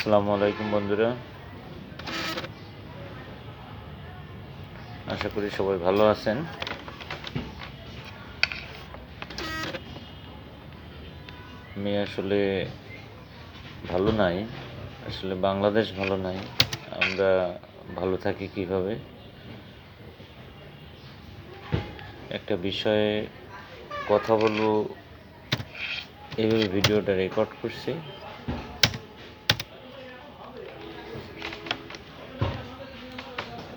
আসসালামু আলাইকুম বন্ধুরা, আশা করি সবাই ভালো আছেন। আমি আসলে ভালো নাই, আসলে বাংলাদেশ ভালো নাই। আমরা ভালো থাকি কিভাবে? একটা বিষয়ে কথা বলবো, এইভাবে ভিডিওটা রেকর্ড করছি।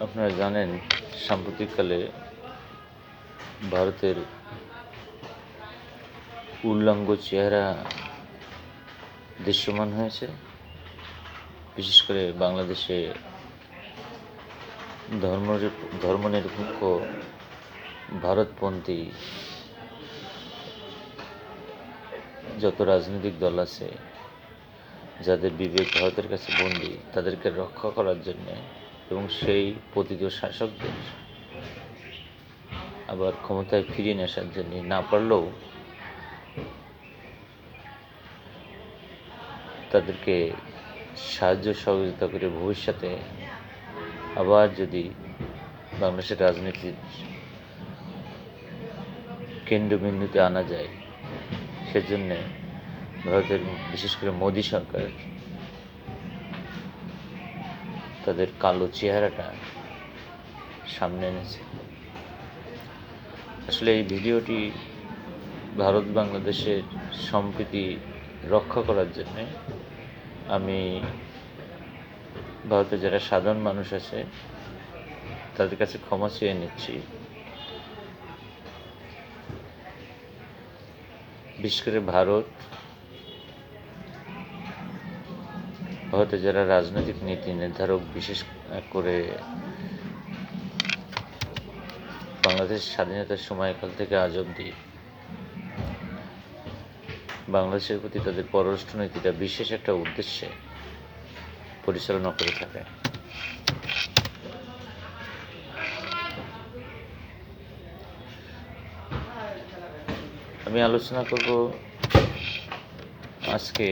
আপনারা জানেন, সাম্প্রতিককালে ভারতের উল্লঙ্গ চেহারা দৃশ্যমান হয়েছে। বিশেষ করে বাংলাদেশে ধর্মনিরপেক্ষ ভারতপন্থী যত রাজনৈতিক দল আছে, যাদের বিবেক ভারতের কাছে বন্দী, তাদেরকে রক্ষা করার জন্যে এবং সেই পতিত শাসকদের আবার ক্ষমতায় ফিরিয়ে নিয়ে আসার জন্য না পারলেও তাদেরকে সাহায্য সহযোগিতা করে ভবিষ্যতে আবার যদি বাংলাদেশের রাজনীতির কেন্দ্রবিন্দুতে আনা যায়, সেজন্যে ভারতের বিশেষ করে মোদী সরকার তাদের কালো চেহারাটা সামনে এনেছে। আসলে এই ভিডিওটি ভারত বাংলাদেশের সম্প্রীতি রক্ষা করার জন্যে আমি ভারতের যারা সাধারণ মানুষ আছে তাদের কাছে ক্ষমা চেয়ে নিচ্ছি। বিশেষ করে ভারতে যারা রাজনৈতিক নীতি নির্ধারক, বিশেষ করে বাংলাদেশ স্বাধীনতার সময়কাল থেকে আজ অবধি বাংলাদেশের প্রতি তাদের পররাষ্ট্রনীতিটা বিশেষ একটা উদ্দেশ্যে পরিচালনা করে থাকে। আমি আলোচনা করব আজকে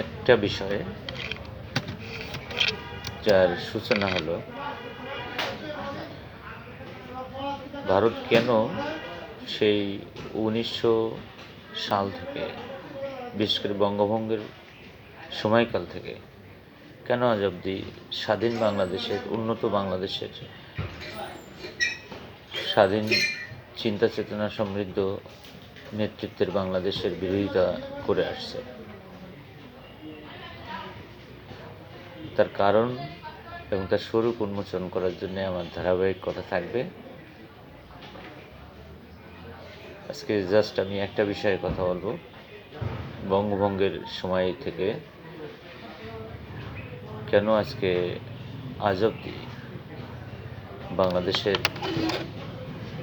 একটা বিষয়ে, যার সূচনা হলো ভারত কেন সেই 1900 সাল থেকে, বিশেষ করে বঙ্গভঙ্গের সময়কাল থেকে কেন আজ অবধি স্বাধীন বাংলাদেশের, উন্নত বাংলাদেশের, স্বাধীন চিন্তা চেতনা সমৃদ্ধ নেতৃত্বের বাংলাদেশের বিরোধিতা করে আসছে। তার কারণ এবং তার স্বরূপ উন্মোচন করার জন্য আমার ধারাবাহিক কথা থাকবে। আজকে জাস্ট আমি একটা বিষয়ে কথা বলবো, বঙ্গভঙ্গের সময় থেকে কেন আজকে আজ অবধি বাংলাদেশের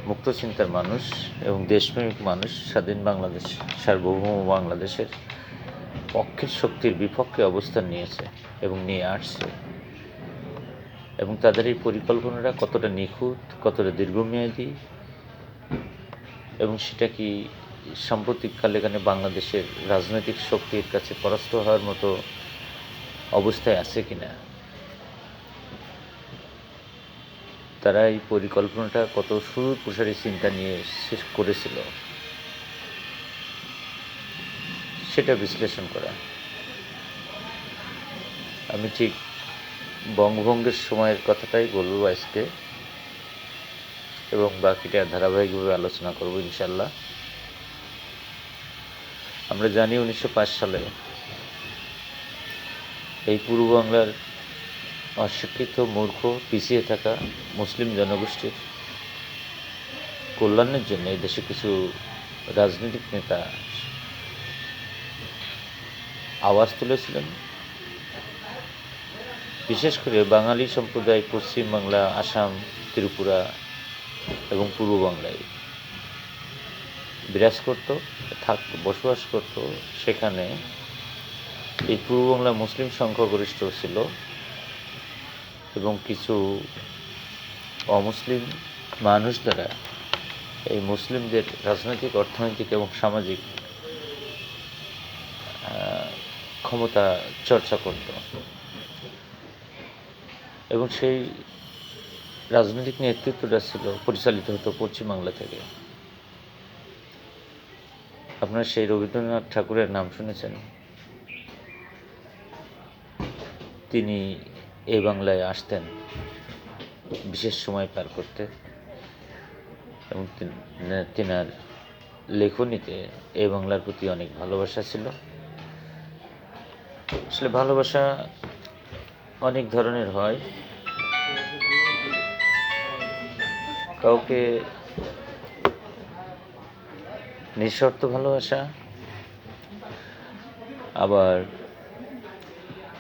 মুক্ত চিন্তার মানুষ এবং দেশপ্রেমিক মানুষ স্বাধীন বাংলাদেশ, সার্বভৌম বাংলাদেশের পক্ষের শক্তির বিপক্ষে অবস্থান নিয়েছে এবং নিয়ে আসছে, এবং তাদের এই পরিকল্পনাটা কতটা নিখুঁত, কতটা দীর্ঘমেয়াদী, এবং সেটা কি সাম্প্রতিককালে এখানে বাংলাদেশের রাজনৈতিক শক্তির কাছে পরাস্ত হওয়ার মতো অবস্থায় আছে কিনা, তারা এই পরিকল্পনাটা কত সুপ্রসারী চিন্তা নিয়ে শেষ করেছিল, সেটা বিশ্লেষণ করা। আমি ঠিক বঙ্গভঙ্গের সময়ের কথাটাই বলবো আজকে, এবং বাকিটা ধারাবাহিকভাবে আলোচনা করব ইনশাল্লাহ। আমরা জানি 1905 সালে এই পূর্ব বাংলার অশিক্ষিত, মূর্খ, পিছিয়ে থাকা মুসলিম জনগোষ্ঠীর কল্যাণের জন্য এই দেশে কিছু রাজনৈতিক নেতা আওয়াজ তুলেছিলেন। বিশেষ করে বাঙালি সম্প্রদায় পশ্চিমবাংলা, আসাম, ত্রিপুরা এবং পূর্ব বাংলায় বিরাজ করত, বসবাস করত। সেখানে এই পূর্ব বাংলা মুসলিম সংখ্যাগরিষ্ঠ ছিল এবং কিছু অমুসলিম মানুষ দ্বারা এই মুসলিমদের রাজনৈতিক, অর্থনৈতিক এবং সামাজিক ক্ষমতা চর্চা করত, এবং সেই রাজনৈতিক নেতৃত্বটা পরিচালিত হতো পশ্চিমবাংলা থেকে। আপনারা সেই রবীন্দ্রনাথ ঠাকুরের নাম শুনেছেন? তিনি এই বাংলায় আসতেন বিশেষ সময় পার করতে, এবং তেনার লেখনীতে এই বাংলার প্রতি অনেক ভালোবাসা ছিল। আসলে ভালোবাসা অনেক ধরনের হয়। কাউকে নিঃশর্ত ভালোবাসা, আবার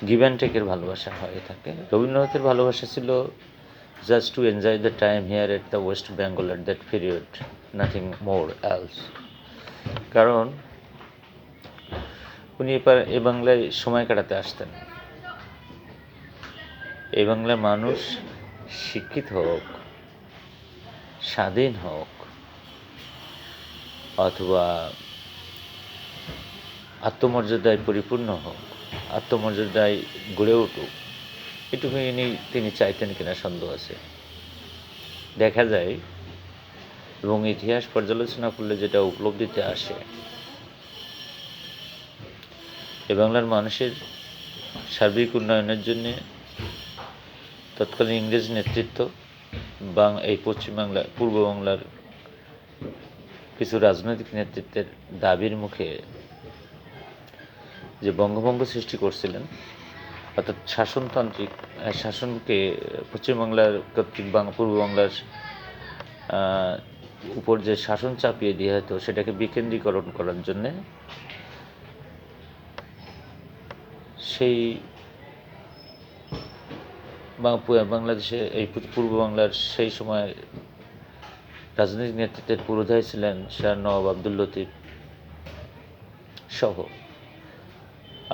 গিভ অ্যান্ড টেকের ভালোবাসা হয়ে থাকে। রবীন্দ্রনাথের ভালোবাসা ছিল just to enjoy the time here at the West Bengal at that period, nothing more else. কারণ উনি এ বাংলায় সময় কাটাতে আসতেন। এই বাংলার মানুষ শিক্ষিত হোক, স্বাধীন হোক, অথবা আত্মমর্যাদায় পরিপূর্ণ হোক, আত্মমর্যাদায় গড়ে উঠুক, এটুকুনি তিনি চাইতেন কিনা সন্দেহ আছে। দেখা যায়, এবং ইতিহাস পর্যালোচনা করলে যেটা উপলব্ধিতে আসে, এ বাংলার মানুষের সার্বিক উন্নয়নের জন্যে তৎকালীন ইংরেজ নেতৃত্ব এই পশ্চিমবাংলা, পূর্ব বাংলার কিছু রাজনৈতিক নেতৃত্বের দাবির মুখে যে বঙ্গভঙ্গ সৃষ্টি করছিলেন, অর্থাৎ শাসনকে পশ্চিমবাংলার কর্তৃক পূর্ব বাংলার উপর যে শাসন চাপিয়ে দেওয়া হতো, সেটাকে বিকেন্দ্রীকরণ করার জন্যে সেই বাংলাদেশে এই পূর্ব বাংলার সেই সময় রাজনৈতিক নেতৃত্বের পুরোধায় ছিলেন শাহ নওয়াব আব্দুল লতিফ সহ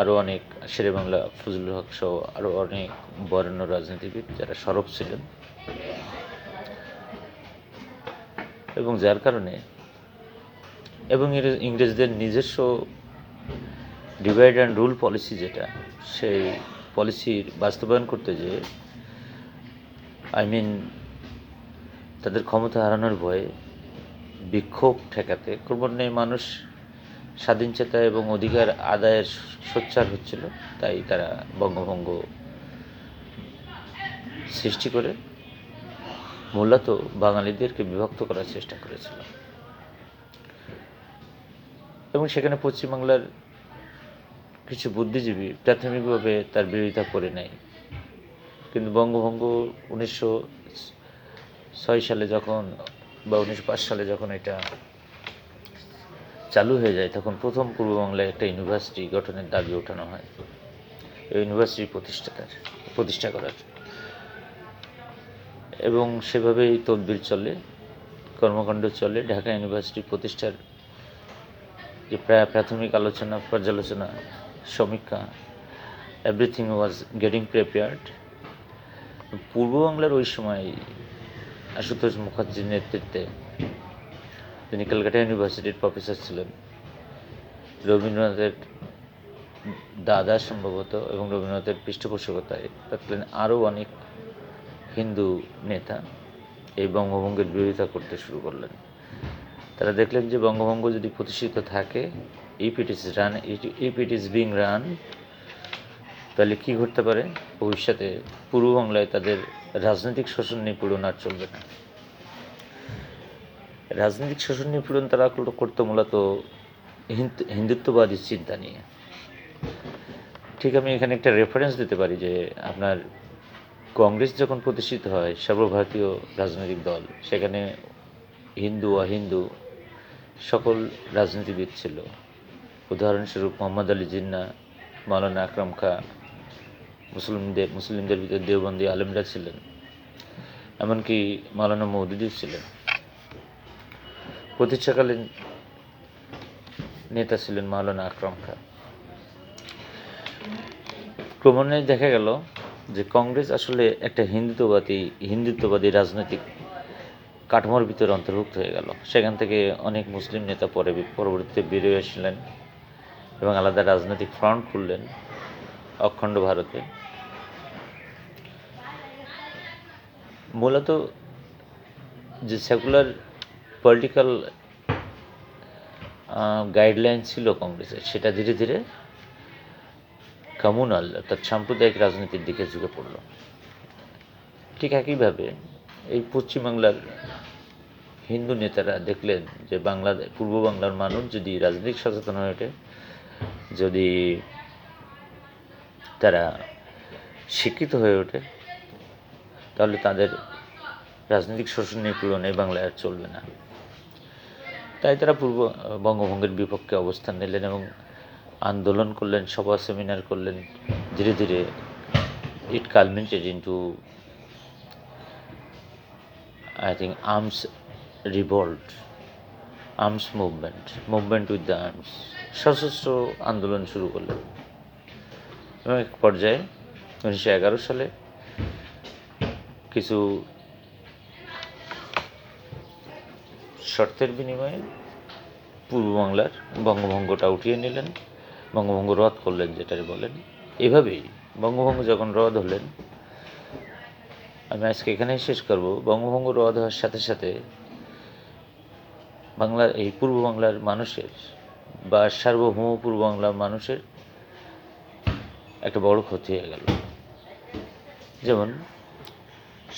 আরও অনেক, শেরে বাংলা ফজলুল হক সহ আরও অনেক বরেণ্য রাজনীতিবিদ যারা সরব ছিলেন, এবং যার কারণে, এবং ইংরেজদের নিজস্ব ডিভাইড অ্যান্ড রুল পলিসি, যেটা সেই পলিসির বাস্তবায়ন করতে যে তাদের ক্ষমতা হারানোর ভয়ে বিক্ষোভ ঠেকাতে ক্রমান্বয়ে মানুষ স্বাধীনচেতা এবং অধিকার আদায়ের সোচ্চার হচ্ছিল, তাই তারা বঙ্গভঙ্গ সৃষ্টি করে মূলত বাঙালিদেরকে বিভক্ত করার চেষ্টা করেছিল। এবং সেখানে পশ্চিমবাংলার কিছু বুদ্ধিজীবী প্রাথমিকভাবে তার বিরোধিতা করে নেয়, কিন্তু বঙ্গভঙ্গ 1906 সালে যখন, বা 1905 সালে যখন এটা চালু হয়ে যায়, তখন প্রথম পূর্ব বাংলায় একটা ইউনিভার্সিটি গঠনের দাবি ওঠানো হয়, এই ইউনিভার্সিটি প্রতিষ্ঠা করার, এবং সেভাবেই তদবির চলে, কর্মকাণ্ড চলে। ঢাকা ইউনিভার্সিটি প্রতিষ্ঠার যে প্রাথমিক আলোচনা, পর্যালোচনা, সমীক্ষা, এভরিথিং ওয়াজ গেটিং প্রিপেয়ার্ড। পূর্ব বাংলার ওই সময় আশুতোষ মুখার্জির নেতৃত্বে, তিনি ক্যালকাটা ইউনিভার্সিটির প্রফেসর ছিলেন, রবীন্দ্রনাথের দাদা সম্ভবত, এবং রবীন্দ্রনাথের পৃষ্ঠপোষকতায় তৎকালীন আরও অনেক হিন্দু নেতা এই বঙ্গভঙ্গের বিরোধিতা করতে শুরু করলেন। তারা দেখলেন যে বঙ্গভঙ্গ যদি প্রতিষ্ঠিত থাকে, if it is being run, তাহলে কী ঘটতে পারে, ভবিষ্যতে পূর্ব বাংলায় তাদের রাজনৈতিক শোষণ নিপীড়ন আর চলবে না। রাজনৈতিক শোষণ নিপীড়ন তারা করতো মূলত হিন্দুত্ববাদী চিন্তা নিয়ে। ঠিক আমি এখানে একটা রেফারেন্স দিতে পারি যে, আপনার কংগ্রেস যখন প্রতিষ্ঠিত হয়, সর্বভারতীয় রাজনৈতিক দল, সেখানে হিন্দু অহিন্দু সকল রাজনীতিবিদ ছিল। উদাহরণস্বরূপ মোহাম্মদ আলী জিন্নাহ, মাওলানা আকরাম খাঁ, মুসলিমদের ভিতরে দেওবন্দি আলেমরা ছিলেন, এমনকি মাওলানা মওদুদি ছিলেন। প্রতিষ্ঠাকালীন নেতা ছিলেন মাওলানা আকরাম খাঁ। ক্রমান্বয়ে দেখা গেল যে কংগ্রেস আসলে একটা হিন্দুত্ববাদী রাজনৈতিক কাঠামোর ভিতরে অন্তর্ভুক্ত হয়ে গেল। সেখান থেকে অনেক মুসলিম নেতা পরবর্তীতে বেরিয়ে আসলেন এবং আলাদা রাজনৈতিক ফ্রন্ট খুললেন। অখণ্ড ভারতে মূলত যে সেকুলার পলিটিক্যাল গাইডলাইন ছিল কংগ্রেসের, সেটা ধীরে ধীরে কমিউনাল অর্থাৎ সাম্প্রদায়িক রাজনীতির দিকে ঝুঁকে পড়ল। ঠিক একইভাবে এই পশ্চিমবাংলার হিন্দু নেতারা দেখলেন যে পূর্ব বাংলার মানুষ যদি রাজনৈতিক সচেতন হয়ে ওঠে, যদি তারা শিক্ষিত হয়ে ওঠে, তাহলে তাদের রাজনৈতিক শোষণের পূরণে বাংলায় আর চলবে না। তাই তারা বঙ্গভঙ্গের বিপক্ষে অবস্থান নিলেন এবং আন্দোলন করলেন, সভা সেমিনার করলেন। ধীরে ধীরে ইট culminated into I think arms revolt, arms movement with the arms, সশস্ত্র আন্দোলন শুরু করলেন এবং এক পর্যায়ে 1911 সালে কিছু শর্তের বিনিময়ে পূর্ব বাংলার বঙ্গভঙ্গটা উঠিয়ে নিলেন, বঙ্গভঙ্গ রদ করলেন যেটাই বলেন। এভাবেই বঙ্গভঙ্গ যখন রদ হলেন, আমি আজকে এখানেই শেষ করব। বঙ্গভঙ্গ রদ হওয়ার সাথে সাথে বাংলার এই পূর্ব বাংলার মানুষের বা সার্বভৌম পূর্ব বাংলার মানুষের একটা বড় ক্ষতি হয়ে গেল। যেমন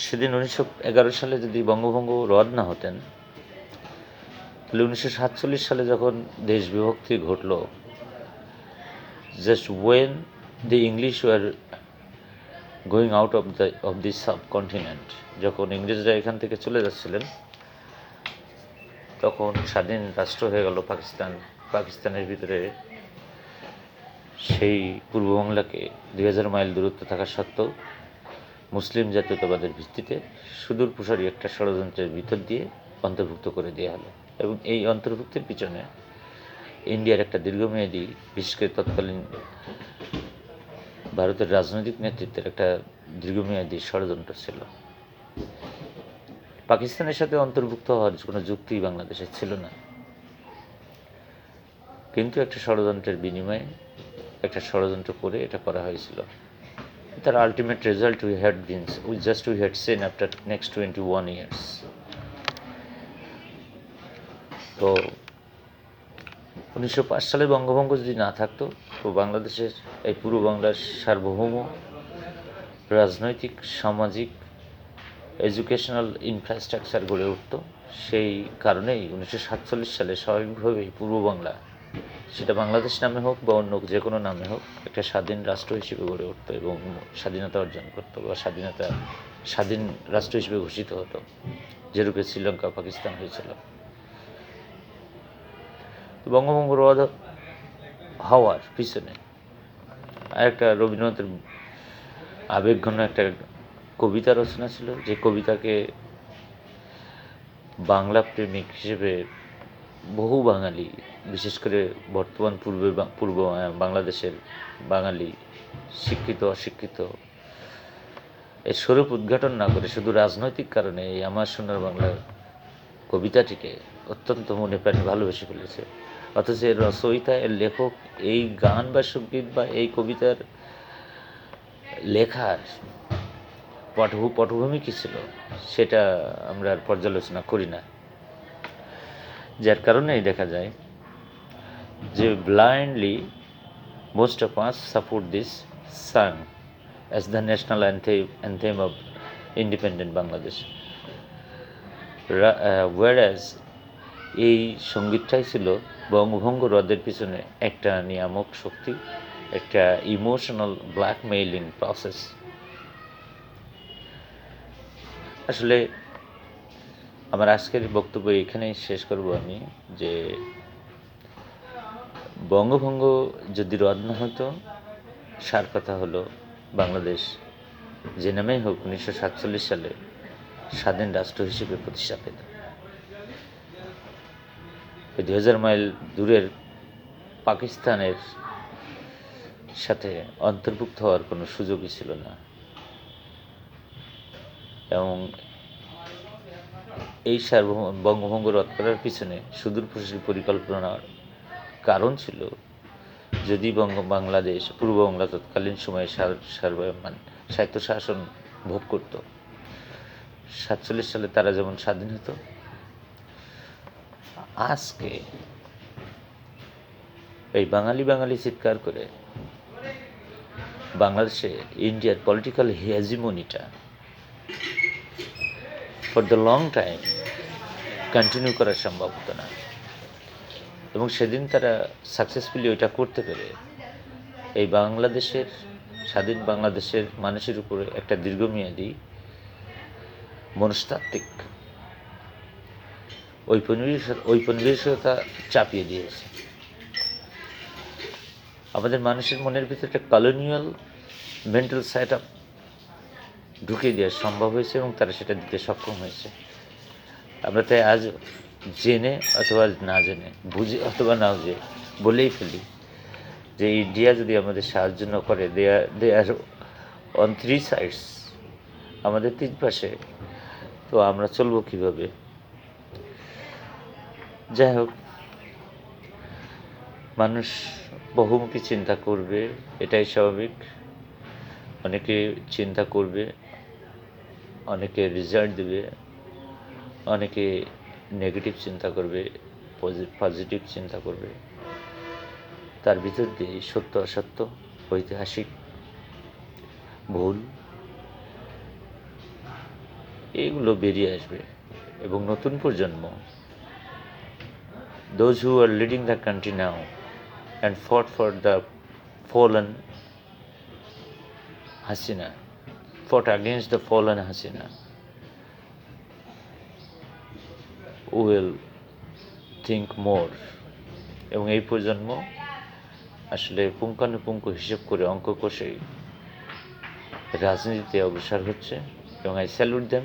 সেদিন 1911 সালে যদি বঙ্গভঙ্গ রদ না হতেন, তাহলে 1947 সালে যখন দেশ বিভক্তি ঘটল, just when the English were going out of this subcontinent, যখন ইংরেজরা এখান থেকে চলে যাচ্ছিলেন, তখন স্বাধীন রাষ্ট্র হয়ে গেল পাকিস্তানের ভিতরে সেই পূর্ব বাংলাকে 2000 মাইল দূরত্ব থাকা সত্ত্বেও মুসলিম জাতীয়তাবাদের ভিত্তিতে সুদূর প্রসারী একটা ষড়যন্ত্রের ভিতর দিয়ে অন্তর্ভুক্ত করে দেওয়া হলো। এবং এই অন্তর্ভুক্তির পিছনে ইন্ডিয়ার একটা দীর্ঘমেয়াদী, বিশেষ করে তৎকালীন ভারতের রাজনৈতিক নেতৃত্বের একটা দীর্ঘমেয়াদী ষড়যন্ত্র ছিল। পাকিস্তানের সাথে অন্তর্ভুক্ত হওয়ার কোনো যুক্তি বাংলাদেশে ছিল না, কিন্তু একটা ষড়যন্ত্রের বিনিময়ে একটা ষড়যন্ত্র করে এটা করা হয়েছিল। তার ultimate result we had seen after next 21 years। তো 1905 সালে বঙ্গভঙ্গ যদি না থাকতো, তো বাংলাদেশের এই পূর্ব বাংলার সার্বভৌম রাজনৈতিক, সামাজিক, এডুকেশনাল ইনফ্রাস্ট্রাকচার গড়ে উঠত। সেই কারণেই 1947 সালে স্বাভাবিকভাবেই পূর্ব বাংলা, সেটা বাংলাদেশ নামে হোক বা অন্য যে কোনো নামে হোক, একটা স্বাধীন রাষ্ট্র হিসেবে গড়ে উঠত এবং স্বাধীনতা অর্জন করতো বা স্বাধীন রাষ্ট্র হিসেবে ঘোষিত হতো, যেরূপে শ্রীলঙ্কা, পাকিস্তান হয়েছিল। তো বঙ্গভঙ্গ রদ হওয়ার পিছনে আরেকটা রবীন্দ্রনাথের আবেগঘন একটা কবিতা রচনা ছিল, যে কবিতাকে বাংলা প্রেমিক হিসেবে বহু বাঙালি, বিশেষ করে বর্তমান পূর্ব বাংলাদেশের বাঙালি, শিক্ষিত অশিক্ষিত, এর স্বরূপ উদ্ঘাটন না করে শুধু রাজনৈতিক কারণে এই আমার সোনার বাংলার কবিতাটিকে অত্যন্ত মনে প্রাণে ভালোবেসে ফেলেছে। অথচ এর রচয়িতা, এর লেখক, এই গান বা সঙ্গীত বা এই কবিতার লেখার পটভূমি কী ছিল সেটা আমরা আর পর্যালোচনা করি না। যার কারণেই দেখা যায় যে blindly most of us support this song as the national anthem of independent Bangladesh, whereas এই সঙ্গীতটাই ছিল বঙ্গভঙ্গ রদের পিছনে একটা নিয়ামক শক্তি, একটা ইমোশনাল ব্ল্যাকমেইলিং প্রসেস। আসলে আমার আজকের বক্তব্য এখানেই শেষ করব আমি, যে বঙ্গভঙ্গ যদি রদ না হতো, সার কথা হলো বাংলাদেশ যে নামেই হোক 1947 সালে স্বাধীন রাষ্ট্র হিসেবে প্রতিষ্ঠা পেত। 2000 মাইল দূরের পাকিস্তানের সাথে অন্তর্ভুক্ত হওয়ার কোনো সুযোগই ছিল না। এবং এই বঙ্গভঙ্গ রদ করার পিছনে সুদূরপ্রসারী পরিকল্পনার কারণ ছিল যদি বাংলাদেশ পূর্ব বাংলা তৎকালীন সময়ে স্বায়ত্তশাসন ভোগ করত, 47 সালে তারা যেমন স্বাধীন হতো, আজকে এই বাঙালি বাঙালি চিৎকার করে বাংলাদেশে ইন্ডিয়ার পলিটিক্যাল হেজিমনিটা for the long time continue করা সম্ভব হতো না। এবং সেদিন তারা সাকসেসফুলি ওইটা করতে পেরে এই বাংলাদেশের স্বাধীন বাংলাদেশের মানুষের উপরে একটা দীর্ঘমেয়াদী মনস্তাত্ত্বিক ঔপনিবেশিকতা চাপিয়ে দিয়েছে। আমাদের মানুষের মনের ভিতরে একটা কলোনিয়াল মেন্টাল সেট আপ ঢুকিয়ে দেওয়া সম্ভব হয়েছে এবং তারা সেটা দিতে সক্ষম হয়েছে। আমরা তাই আজ জেনে অথবা না জেনে, বুঝে অথবা না বুঝে বলেই ফেলি যে ইন্ডিয়া যদি আমাদের সাহায্য না করে, দে আর অন 3 সাইডস, আমাদের 3 পাশে, তো আমরা চলবো কীভাবে? যাই হোক, মানুষ বহুমুখী চিন্তা করবে, এটাই স্বাভাবিক। অনেকে চিন্তা করবে, অনেকে রেজাল্ট দেবে, অনেকে নেগেটিভ চিন্তা করবে, পজিটিভ চিন্তা করবে। তার ভিতর দিয়ে সত্য অসত্য, ঐতিহাসিক ভুল, এগুলো বেরিয়ে আসবে এবং নতুন প্রজন্ম, those who are leading the country now and fought for the fallen Hasina, fought against the fallen Hasina, will think more. এবং এই প্রজন্ম আসলে পুঙ্খানুপুঙ্খ হিসেব করে, অঙ্ক কষে রাজনীতিতে অগ্রসর হচ্ছে এবং আই স্যালুট দেম।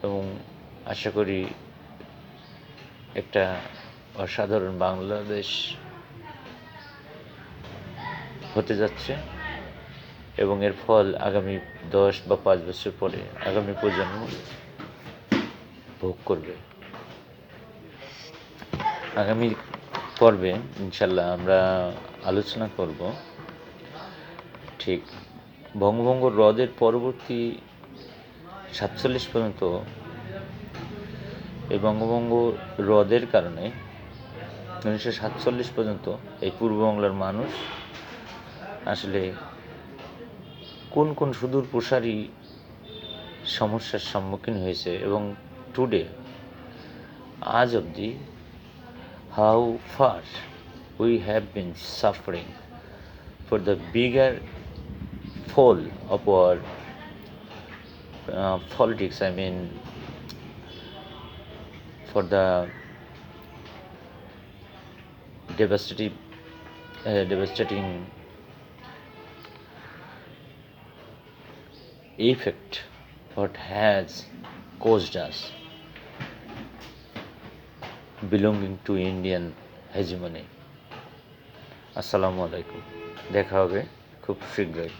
এবং আশা করি একটা অসাধারণ বাংলাদেশ হতে যাচ্ছে এবং এর ফল আগামী 10 বা 5 বছর পরে আগামী প্রজন্ম ভোগ করবে। আগামী পর্বে ইনশাল্লাহ আমরা আলোচনা করব ঠিক বঙ্গভঙ্গ হ্রদের পরবর্তী 47 পর্যন্ত এই বঙ্গভঙ্গ হ্রদের কারণে 1947 পর্যন্ত এই পূর্ব বাংলার মানুষ আসলে কোন কোন সুদূর প্রসারী সমস্যার সম্মুখীন হয়েছে এবং টুডে আজ অবধি how far we have been suffering for the bigger fall of our politics, I mean for the devastating effect what has caused us belonging to Indian hegemony. আসসালামু আলাইকুম, দেখা হবে খুব শীঘ্রই।